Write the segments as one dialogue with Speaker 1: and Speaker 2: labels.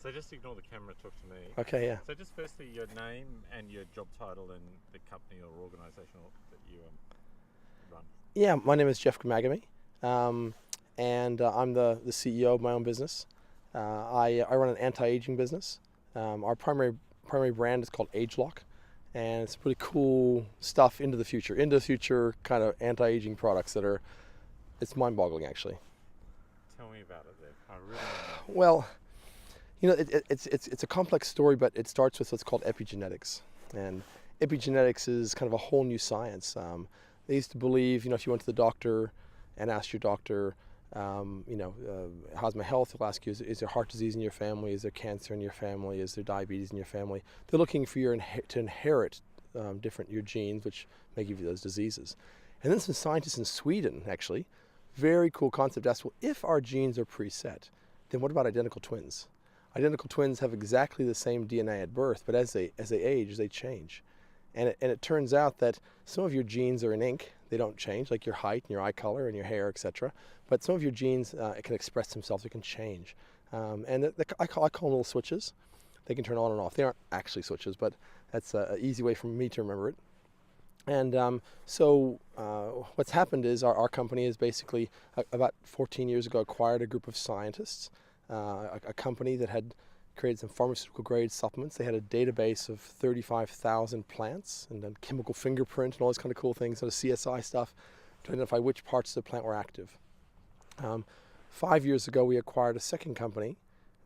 Speaker 1: So just ignore the camera, talk to me.
Speaker 2: Okay, yeah.
Speaker 1: So just firstly, your name and your job title in the company or organisation that you run.
Speaker 2: Yeah, my name is Jeff Gamagami, and I'm the CEO of my own business. I run an anti-aging business. Our primary brand is called ageLOC, and it's pretty cool stuff into the future kind of anti-aging products that are, it's mind-boggling actually.
Speaker 1: Tell me about it then. I really want to know.
Speaker 2: Well, it's a complex story, but it starts with what's called epigenetics, and epigenetics is kind of a whole new science. They used to believe, if you went to the doctor and asked your doctor, how's my health? They'll ask you, is there heart disease in your family? Is there cancer in your family? Is there diabetes in your family? They're looking for to inherit your genes, which may give you those diseases. And then some scientists in Sweden, actually, very cool concept, asked, well, if our genes are preset, then what about identical twins? Identical twins have exactly the same DNA at birth, but as they age, they change. And it turns out that some of your genes are in ink. They don't change, like your height and your eye color and your hair, etc. But some of your genes can express themselves. They can change. I call them little switches. They can turn on and off. They aren't actually switches, but that's an easy way for me to remember it. And so what's happened is our company is basically, about 14 years ago, acquired a group of scientists, a company that had created some pharmaceutical grade supplements. They had a database of 35,000 plants and then chemical fingerprint and all these kind of cool things, sort of CSI stuff, to identify which parts of the plant were active. 5 years ago, we acquired a second company,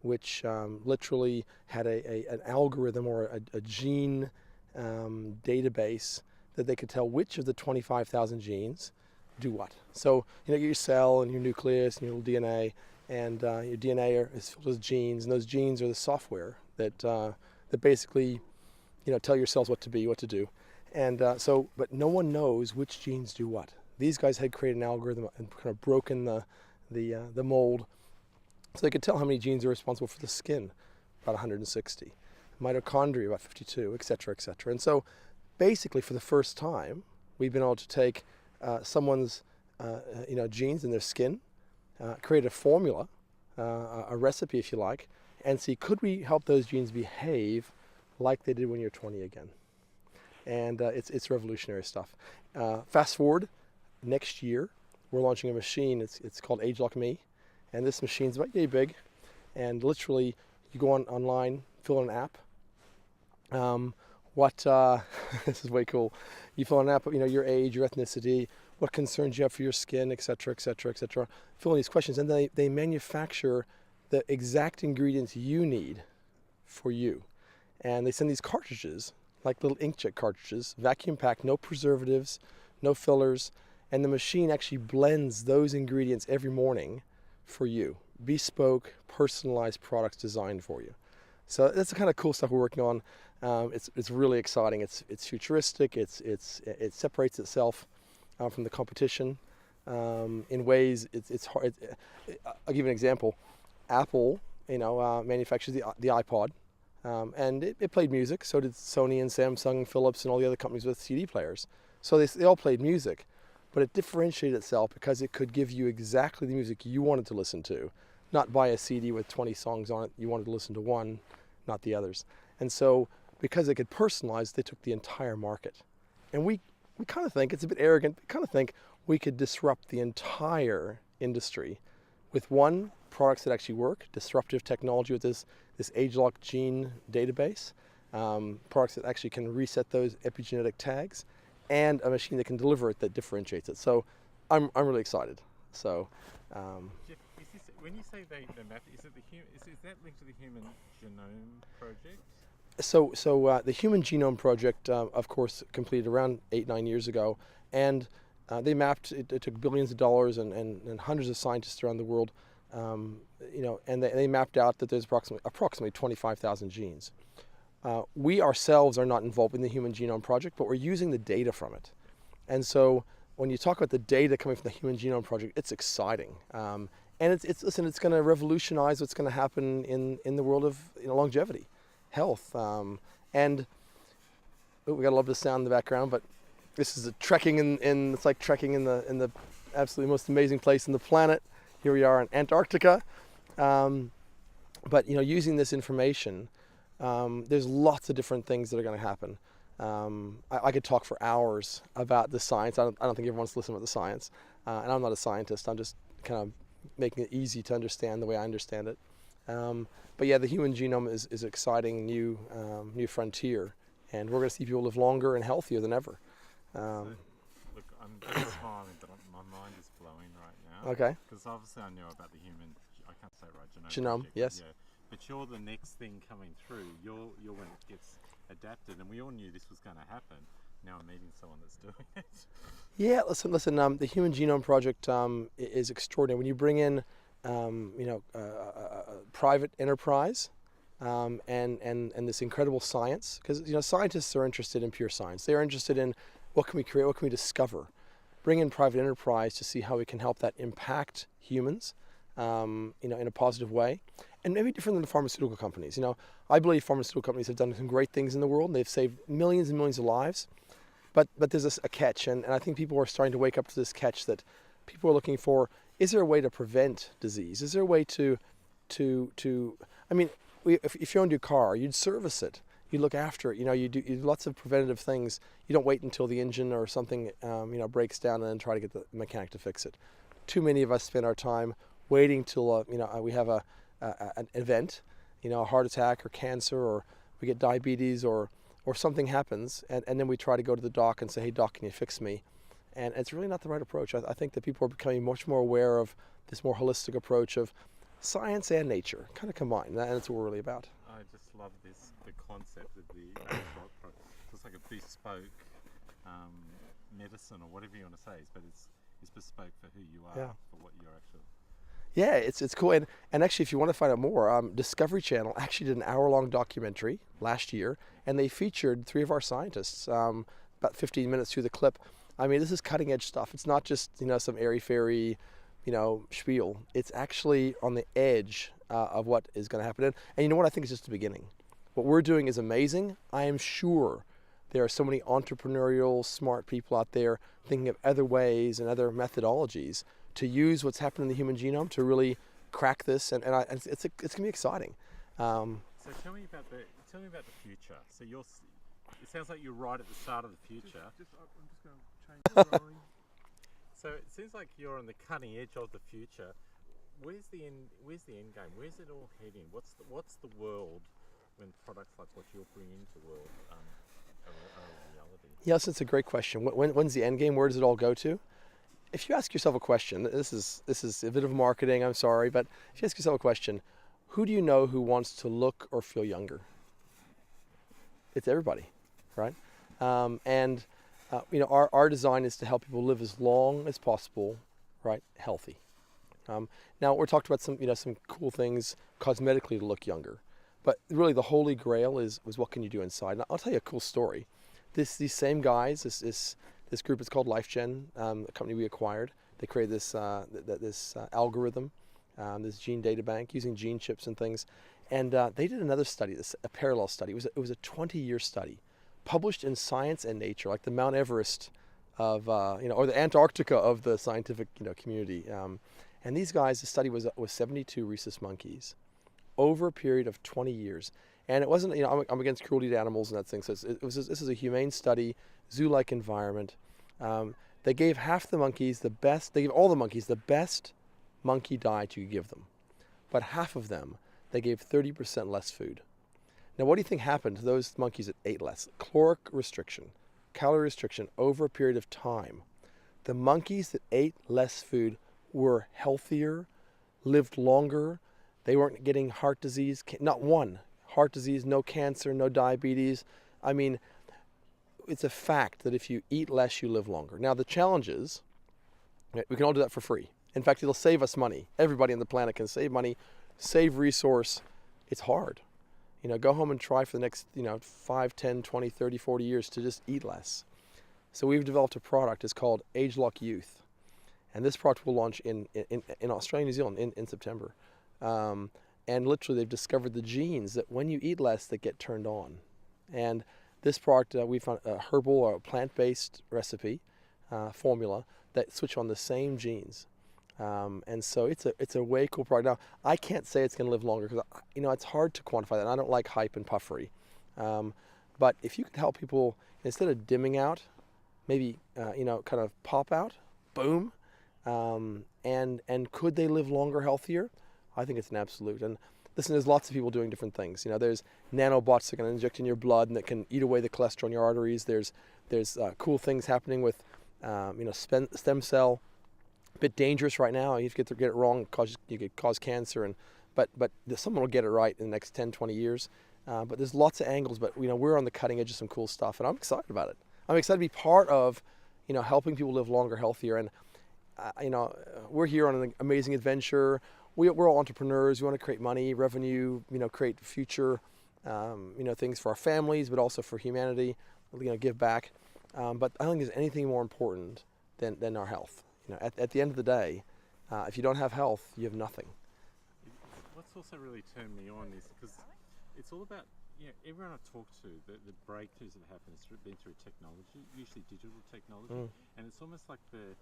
Speaker 2: which literally had an algorithm or a gene database that they could tell which of the 25,000 genes do what. So, your cell and your nucleus and your little DNA, and your DNA is filled with genes, and those genes are the software that basically, tell your cells what to be, what to do. And but no one knows which genes do what. These guys had created an algorithm and kind of broken the mold, so they could tell how many genes are responsible for the skin, about 160, mitochondria, about 52, etc., etc. And so, basically, for the first time, we've been able to take someone's genes in their skin, create a formula, a recipe if you like, and see, could we help those genes behave like they did when you're 20 again? And it's revolutionary stuff. Fast forward, next year, we're launching a machine. It's called ageLOC Me, and this machine's about yay big, and literally you go online, fill in an app. This is way cool. You fill in an app, your age, your ethnicity, what concerns you have for your skin, etc., etc., etc. Fill in these questions, and they manufacture the exact ingredients you need for you. And they send these cartridges, like little inkjet cartridges, vacuum packed, no preservatives, no fillers, and the machine actually blends those ingredients every morning for you. Bespoke, personalized products designed for you. So that's the kind of cool stuff we're working on. It's really exciting. It's futuristic. It separates itself from the competition in ways. It's hard. I'll give you an example. Apple, manufactures the iPod, and it played music. So did Sony and Samsung and Philips and all the other companies with CD players. So they all played music, but it differentiated itself because it could give you exactly the music you wanted to listen to, not buy a CD with 20 songs on it. You wanted to listen to one, not the others. And so, because they could personalize, they took the entire market. And we kind of think, it's a bit arrogant, we kind of think we could disrupt the entire industry with products that actually work, disruptive technology with this ageLOC gene database, products that actually can reset those epigenetic tags, and a machine that can deliver it that differentiates it. So I'm really excited. So
Speaker 1: Jeff, when you say they map, is that linked to the Human Genome Project?
Speaker 2: So the Human Genome Project, of course, completed around 8-9 years ago, and they mapped. It took billions of dollars and hundreds of scientists around the world, and they mapped out that there's approximately 25,000 genes. We ourselves are not involved in the Human Genome Project, but we're using the data from it. And so when you talk about the data coming from the Human Genome Project, it's exciting. And it's going to revolutionize what's going to happen in the world of longevity, health, and we gotta love the sound in the background. But this is a trekking it's like trekking in the absolutely most amazing place on the planet. Here we are in Antarctica. But using this information, there's lots of different things that are going to happen. I could talk for hours about the science. I don't think everyone wants to listen about the science, and I'm not a scientist. I'm just kind of making it easy to understand the way I understand it. But yeah, the human genome is an exciting new frontier, and we're going to see people live longer and healthier than ever.
Speaker 1: Look, I'm just smiling, but my mind is blowing right now.
Speaker 2: Okay.
Speaker 1: Because obviously I know about the human, I can't say it right,
Speaker 2: Genome,
Speaker 1: project,
Speaker 2: yes.
Speaker 1: Yeah, but you're the next thing coming through. You're when it gets adapted, and we all knew this was going to happen. Now I'm meeting someone that's doing it.
Speaker 2: Yeah, listen. The Human Genome Project is extraordinary. When you bring in, private enterprise, and this incredible science, because scientists are interested in pure science. They are interested in what can we create, what can we discover. Bring in private enterprise to see how we can help that impact humans, in a positive way, and maybe different than the pharmaceutical companies. I believe pharmaceutical companies have done some great things in the world, and they've saved millions and millions of lives. But there's a catch, and I think people are starting to wake up to this catch that people are looking for. Is there a way to prevent disease? Is there a way to I mean, if you owned your car, you'd service it. You look after it. You do lots of preventative things. You don't wait until the engine or something breaks down and then try to get the mechanic to fix it. Too many of us spend our time waiting till we have an event, a heart attack or cancer, or we get diabetes, or something happens, and then we try to go to the doc and say, hey doc, can you fix me? And it's really not the right approach. I think that people are becoming much more aware of this more holistic approach of science and nature kind of combined, and that's what we're really about.
Speaker 1: I just love the concept of the ageLOC product. So it's like a bespoke medicine, or whatever you want to say, but it's bespoke for who you are, for what you're actually.
Speaker 2: Yeah, it's cool. And actually, if you want to find out more, Discovery Channel actually did an hour-long documentary last year, and they featured 3 of our scientists, about 15 minutes through the clip. I mean, this is cutting-edge stuff. It's not just, some airy-fairy, spiel. It's actually on the edge of what is going to happen. And you know what? I think it's just the beginning. What we're doing is amazing. I am sure there are so many entrepreneurial, smart people out there thinking of other ways and other methodologies to use what's happened in the human genome to really crack this, and it's going to be exciting.
Speaker 1: So tell me about the future. So it sounds like you're right at the start of the future.
Speaker 3: I'm just going to change the drawing.
Speaker 1: So it seems like you're on the cutting edge of the future. Where's the end game? Where's it all heading? What's the world when products like what you're bringing to the world are a reality?
Speaker 2: Yes, it's a great question. When's the end game? Where does it all go to? If you ask yourself a question, this is a bit of marketing, I'm sorry, but if you ask yourself a question, who do you know who wants to look or feel younger? It's everybody, right? Our design is to help people live as long as possible, right, healthy. Now we're talking about some cool things cosmetically to look younger, but really the holy grail is what can you do inside. And I'll tell you a cool story. These same guys, this group is called LifeGen, a company we acquired. They created this algorithm, this gene data bank using gene chips and things, and they did another study, a parallel study. It was a 20-year study, published in Science and Nature, like the Mount Everest of or the Antarctica of the scientific community. And these guys, the study was 72 rhesus monkeys over a period of 20 years. And it wasn't, I'm against cruelty to animals and that thing. So this is a humane study, zoo-like environment. They gave half the monkeys they gave all the monkeys the best monkey diet you could give them. But half of them, they gave 30% less food. Now, what do you think happened to those monkeys that ate less? Caloric restriction, calorie restriction over a period of time. The monkeys that ate less food were healthier, lived longer. They weren't getting heart disease, not one. Heart disease, no cancer, no diabetes. I mean, it's a fact that if you eat less, you live longer. Now, the challenge is, we can all do that for free. In fact, it'll save us money. Everybody on the planet can save money, save resource. It's hard. Go home and try for the next, 5, 10, 20, 30, 40 years to just eat less. So we've developed a product. It's called ageLOC Youth. And this product will launch in Australia and New Zealand in September. And literally they've discovered the genes that when you eat less that get turned on. And this product, we found a herbal or plant-based recipe, formula that switch on the same genes. And so it's a way cool product. Now, I can't say it's going to live longer because, it's hard to quantify that. And I don't like hype and puffery. But if you could help people, instead of dimming out, maybe, kind of pop out, boom, and could they live longer, healthier? I think it's an absolute. And listen, there's lots of people doing different things. There's nanobots that can inject in your blood and that can eat away the cholesterol in your arteries. There's cool things happening with, stem cell. A bit dangerous right now. You get it wrong, you could cause cancer. But someone will get it right in the next 10, 20 years. But there's lots of angles. But we're on the cutting edge of some cool stuff, and I'm excited about it. I'm excited to be part of, helping people live longer, healthier. And we're here on an amazing adventure. We're all entrepreneurs. We want to create money, revenue, create future, things for our families, but also for humanity, give back. But I don't think there's anything more important than our health. At the end of the day, if you don't have health, you have nothing.
Speaker 1: What's also really turned me on is because it's all about, everyone I talk to, the breakthroughs that happen has been through technology, usually digital technology, and it's almost like the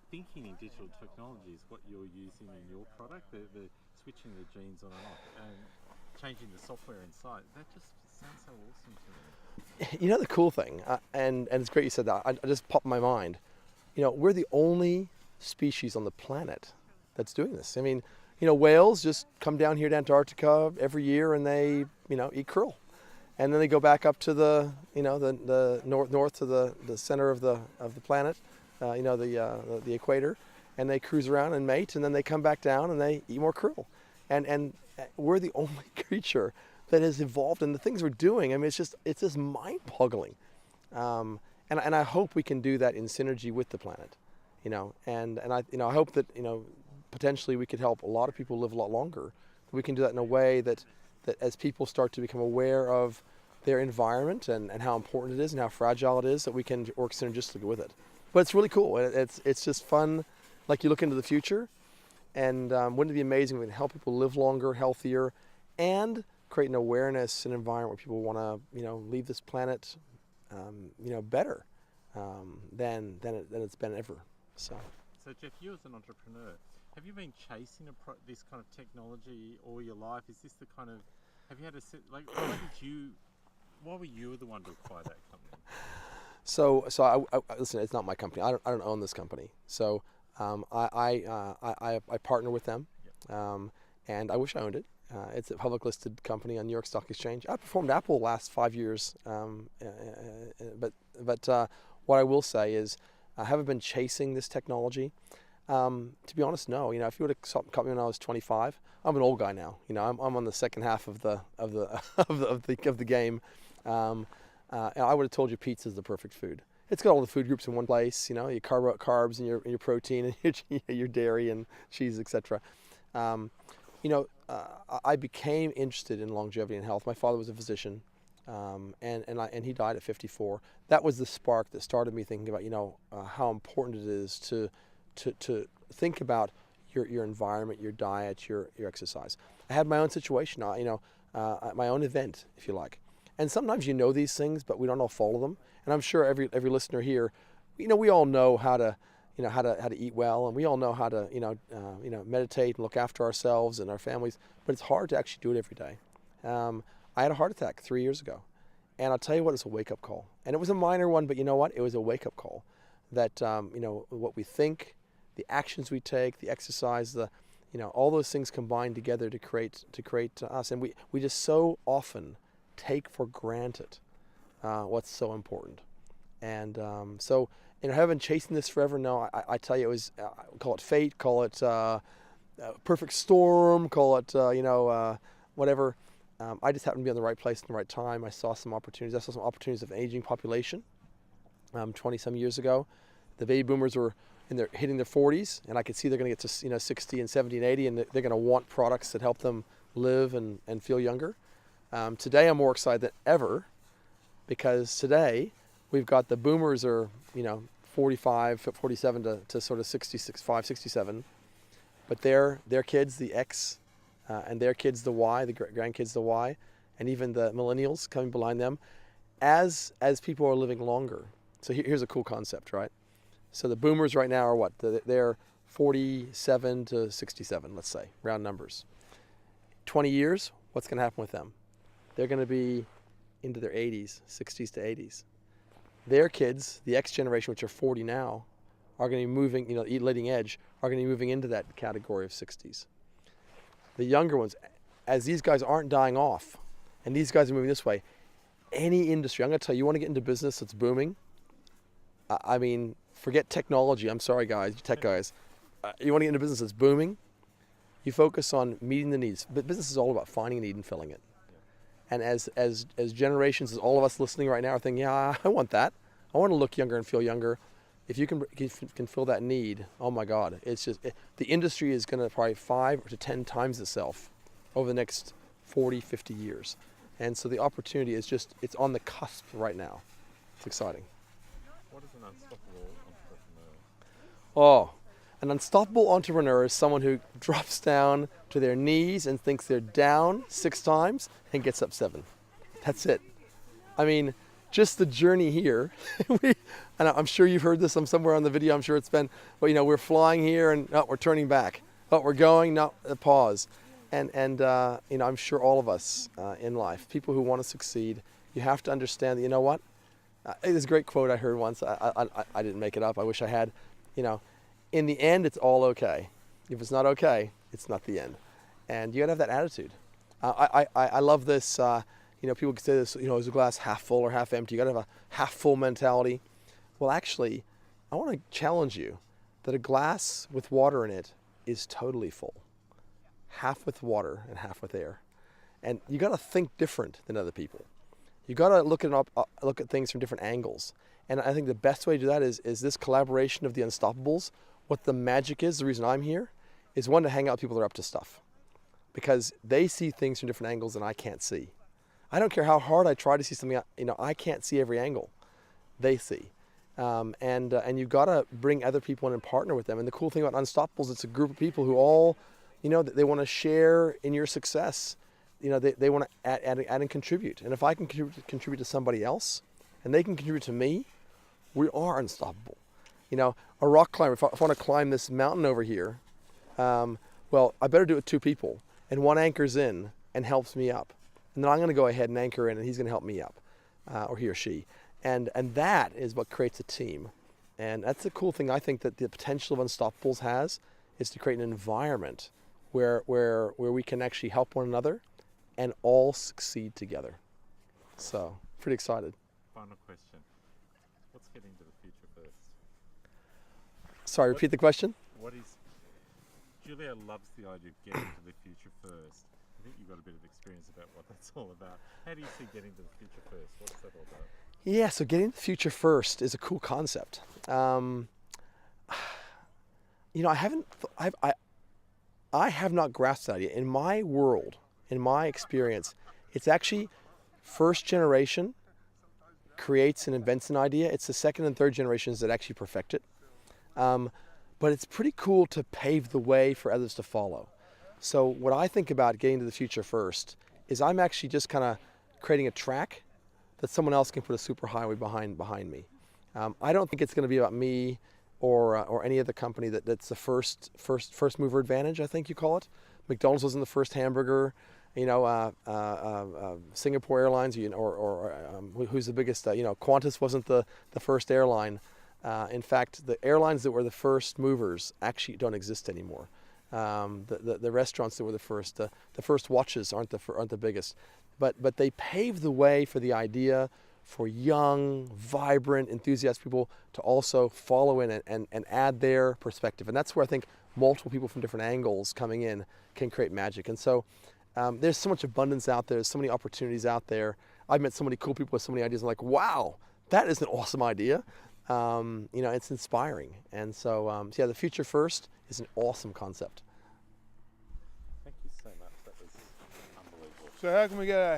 Speaker 1: thinking in digital technology is what you're using in your product, the switching the genes on and off, and changing the software inside. That just sounds so awesome to me.
Speaker 2: The cool thing, and it's great you said that, I just popped in my mind, we're the only species on the planet that's doing this. I mean, whales just come down here to Antarctica every year and they, eat krill. And then they go back up to the north to the center of the planet, the equator, and they cruise around and mate, and then they come back down and they eat more krill. And we're the only creature that has evolved, and the things we're doing, I mean, it's just mind-boggling. And I hope we can do that in synergy with the planet, and I hope that, potentially we could help a lot of people live a lot longer. We can do that in a way that as people start to become aware of their environment and how important it is and how fragile it is, that we can work synergistically with it. But it's really cool. It's just fun. Like, you look into the future, and wouldn't it be amazing if we can help people live longer, healthier, and create an awareness and environment where people want to, leave this planet, better than it's been ever. So
Speaker 1: Jeff, you as an entrepreneur, have you been chasing this kind of technology all your life? Is this the kind of, have you had a why were you the one to acquire that company?
Speaker 2: So I listen, it's not my company. I don't own this company. So I partner with them, and I wish I owned it. It's a public listed company on New York Stock Exchange. I outperformed Apple the last 5 years, but what I will say is I haven't been chasing this technology. To be honest, no. If you would have caught me when I was 25, I'm an old guy now. I'm on the second half of the game. And I would have told you pizza is the perfect food. It's got all the food groups in one place. Your carbs and your protein and your dairy and cheese, etc. I became interested in longevity and health. My father was a physician, and he died at 54. That was the spark that started me thinking about how important it is to think about your environment, your diet, your exercise. I had my own situation, my own event, if you like. And sometimes these things, but we don't all follow them. And I'm sure every listener here, we all know how to eat well, and we all know how to meditate and look after ourselves and our families. But it's hard to actually do it every day. I had a heart attack 3 years ago, and I'll tell you what, it's a wake-up call. And it was a minor one, but you know what? It was a wake-up call. That what we think, the actions we take, the exercise, all those things combine together to create us. And we just so often take for granted what's so important. And so I haven't been chasing this forever. No, I tell you, it was call it fate, call it perfect storm, call it whatever. I just happened to be in the right place at the right time. I saw some opportunities. I saw some opportunities of an aging population. 20 some years ago, the baby boomers were hitting their 40s, and I could see they're going to get to 60 and 70 and 80, and they're going to want products that help them live and feel younger. Today I'm more excited than ever, because today we've got the boomers are 45, 47 to sort of 65, 67, but their kids, the X, and their kids, the Y, the grandkids, the Y, and even the millennials coming behind them, as people are living longer. So here's a cool concept, right? So the boomers right now are what? They're 47 to 67, let's say, round numbers. 20 years, what's going to happen with them? They're going to be into their 80s, 60s to 80s. Their kids, the X generation, which are 40 now, are going to be moving, leading edge, are going to be moving into that category of 60s. The younger ones, as these guys aren't dying off, and these guys are moving this way, any industry, I'm going to tell you, you want to get into business that's booming, I mean, forget technology. I'm sorry, guys, you tech guys. You want to get into business that's booming, you focus on meeting the needs. But business is all about finding a need and filling it. And as generations, as all of us listening right now are thinking, yeah, I want that. I want to look younger and feel younger. If you can fill that need, oh my God, it's just, the industry is going to probably 5 to 10 times itself over the next 40, 50 years. And so the opportunity is just, it's on the cusp right now. It's exciting.
Speaker 1: What is an unstoppable entrepreneur?
Speaker 2: Oh, an unstoppable entrepreneur is someone who drops down to their knees and thinks they're down 6 times and gets up 7. That's it. I mean, just the journey here. And I'm sure you've heard this somewhere on the video. I'm sure it's been, well, we're flying here and we're turning back. We're going, pause. And I'm sure all of us in life, people who want to succeed, you have to understand that, you know what? There's a great quote I heard once. I didn't make it up. I wish I had. In the end, it's all okay. If it's not okay, it's not the end. And you got to have that attitude. I love this. People can say this, is a glass half full or half empty? You got to have a half full mentality. Well, actually, I want to challenge you that a glass with water in it is totally full. Half with water and half with air. And you got to think different than other people. You got to look at things from different angles. And I think the best way to do that is this collaboration of the Unstoppables. What the magic is, the reason I'm here, is one, to hang out with people that are up to stuff. Because they see things from different angles than I can't see. I don't care how hard I try to see something, I can't see every angle they see. And you've got to bring other people in and partner with them. And the cool thing about Unstoppables, it's a group of people who all, they want to share in your success. They want to add and contribute. And if I can contribute to somebody else, and they can contribute to me, we are unstoppable. A rock climber, if I want to climb this mountain over here, well, I better do it with 2 people. And one anchors in and helps me up. And then I'm going to go ahead and anchor in, and he's going to help me up, or he or she. And that is what creates a team. And that's the cool thing I think that the potential of Unstoppables has, is to create an environment where we can actually help one another and all succeed together. So, pretty excited.
Speaker 1: Final question. Let's get into the future first.
Speaker 2: Sorry, repeat the question?
Speaker 1: Julia loves the idea of getting to the future first. I think you've got a bit of experience about what that's all about. How do you see getting to the future first? What's that all about?
Speaker 2: Yeah, so getting to the future first is a cool concept. I have not grasped that idea. In my world, in my experience, it's actually first generation creates and invents an idea. It's the second and third generations that actually perfect it. But it's pretty cool to pave the way for others to follow. So what I think about getting to the future first is I'm actually just kind of creating a track that someone else can put a superhighway behind me. I don't think it's going to be about me or any other company that's the first mover advantage, I think you call it. McDonald's wasn't the first hamburger. Singapore Airlines, who's the biggest? Qantas wasn't the first airline. In fact, the airlines that were the first movers actually don't exist anymore. The restaurants that were the first watches aren't the biggest, but they paved the way for the idea for young, vibrant, enthusiastic people to also follow in and add their perspective. And that's where I think multiple people from different angles coming in can create magic. And so there's so much abundance out there. There's so many opportunities out there. I've met so many cool people with so many ideas. I'm like, wow, that is an awesome idea. It's inspiring. And so, the future first is an awesome concept.
Speaker 1: Thank you so much. That was unbelievable.
Speaker 3: So how can we get our